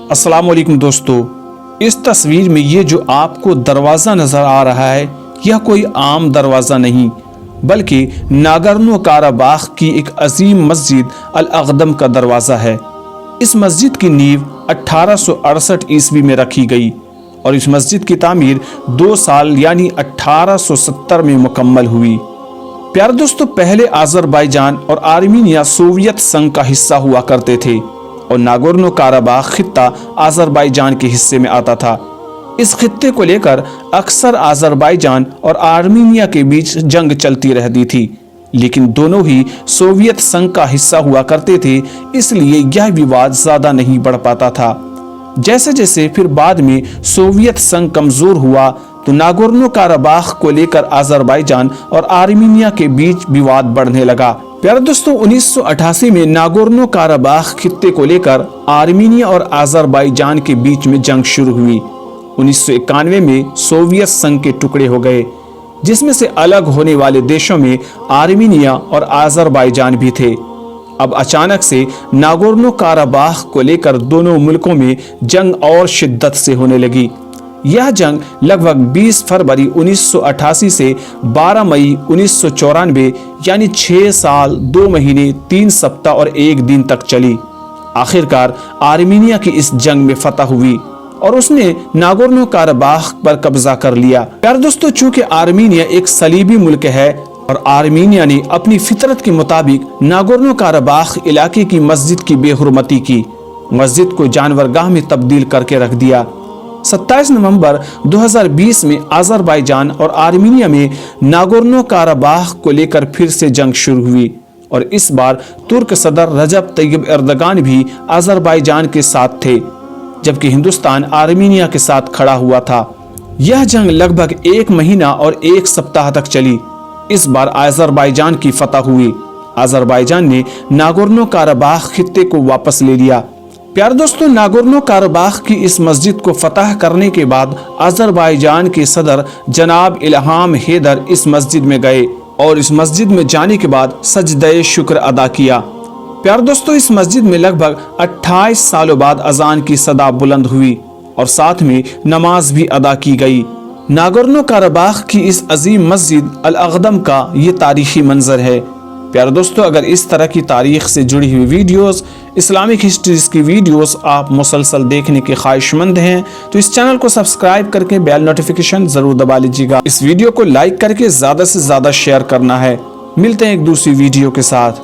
السلام علیکم دوستو، اس تصویر میں یہ جو آپ کو دروازہ نظر آ رہا ہے یہ کوئی عام دروازہ نہیں بلکہ ناگورنو کاراباخ کی ایک عظیم مسجد الاقدم کا دروازہ ہے۔ اس مسجد کی نیو 1868 عیسوی میں رکھی گئی اور اس مسجد کی تعمیر 2 سال یعنی 1870 میں مکمل ہوئی۔ پیارے دوستو، پہلے آذربائیجان اور آرمینیا سوویت سنگ کا حصہ ہوا کرتے تھے اور ناگورنو کاراباخ خطہ آذربائیجان کے حصے میں آتا تھا۔ اس خطے کو لے کر اکثر آذربائیجان اور آرمینیا کے بیچ جنگ چلتی رہتی تھی، لیکن دونوں ہی سوویت سنگ کا حصہ ہوا کرتے تھے، اس لیے یہ وواد زیادہ نہیں بڑھ پاتا تھا۔ جیسے جیسے پھر بعد میں سوویت سنگ کمزور ہوا تو ناگورنو کاراباخ کو لے کر آذربائیجان اور آرمینیا کے بیچ وواد بڑھنے لگا۔ پیارے دوستو، 1988 میں ناگورنو کاراباخ خطے کو لے کر آرمینیا اور آذربائیجان کے بیچ میں جنگ شروع ہوئی۔ 1991 میں سوویت سنگ کے ٹکڑے ہو گئے، جس میں سے الگ ہونے والے دیشوں میں آرمینیا اور آذربائیجان بھی تھے۔ اب اچانک سے ناگورنو کاراباخ کو لے کر دونوں ملکوں میں جنگ اور شدت سے ہونے لگی۔ یہ جنگ لگ بھگ 20 فروری 1988 سے 12 مئی 1994 یعنی 6 سال 2 مہینے 3 ہفتہ اور 1 دن تک چلی۔ آخرکار آرمینیا کی اس جنگ میں فتح ہوئی اور اس نے ناگورنو کاراباخ پر قبضہ کر لیا۔ پیارے دوستو، چونکہ آرمینیا ایک صلیبی ملک ہے اور آرمینیا نے اپنی فطرت کے مطابق ناگورنو کاراباخ علاقے کی مسجد کی بے حرمتی کی، مسجد کو جانورگاہ میں تبدیل کر کے رکھ دیا۔ 27 نومبر 2020 میں آذربائیجان اور آرمینیا میں ناگورنو کاراباخ کو لے کر پھر سے جنگ شروع ہوئی اور اس بار ترک صدر رجب طیب ایردوان بھی آذربائیجان کے ساتھ تھے، جبکہ ہندوستان آرمینیا کے ساتھ کھڑا ہوا تھا۔ یہ جنگ لگ بھگ 1 مہینہ اور 1 ہفتہ تک چلی۔ اس بار آذربائیجان کی فتح ہوئی۔ آذربائیجان نے ناگورنو کاراباخ خطے کو واپس لے لیا۔ پیارے دوستو، ناگورنو کاراباخ کی اس مسجد کو فتح کرنے کے بعد آذربائیجان کے صدر جناب الہام حیدر اس مسجد میں گئے اور اس مسجد میں جانے کے بعد سجدہ شکر ادا کیا۔ پیارے دوستو، اس مسجد میں لگ بھگ 28 سالوں بعد اذان کی صدا بلند ہوئی اور ساتھ میں نماز بھی ادا کی گئی۔ ناگورنو کاراباخ کی اس عظیم مسجد الاقدم کا یہ تاریخی منظر ہے۔ پیارے دوستو، اگر اس طرح کی تاریخ سے جڑی ہوئی ویڈیوز، اسلامک ہسٹریز کی ویڈیوز آپ مسلسل دیکھنے کے خواہش مند ہیں تو اس چینل کو سبسکرائب کر کے بیل نوٹیفیکیشن ضرور دبا لیجیے گا۔ اس ویڈیو کو لائک کر کے زیادہ سے زیادہ شیئر کرنا ہے۔ ملتے ہیں ایک دوسری ویڈیو کے ساتھ۔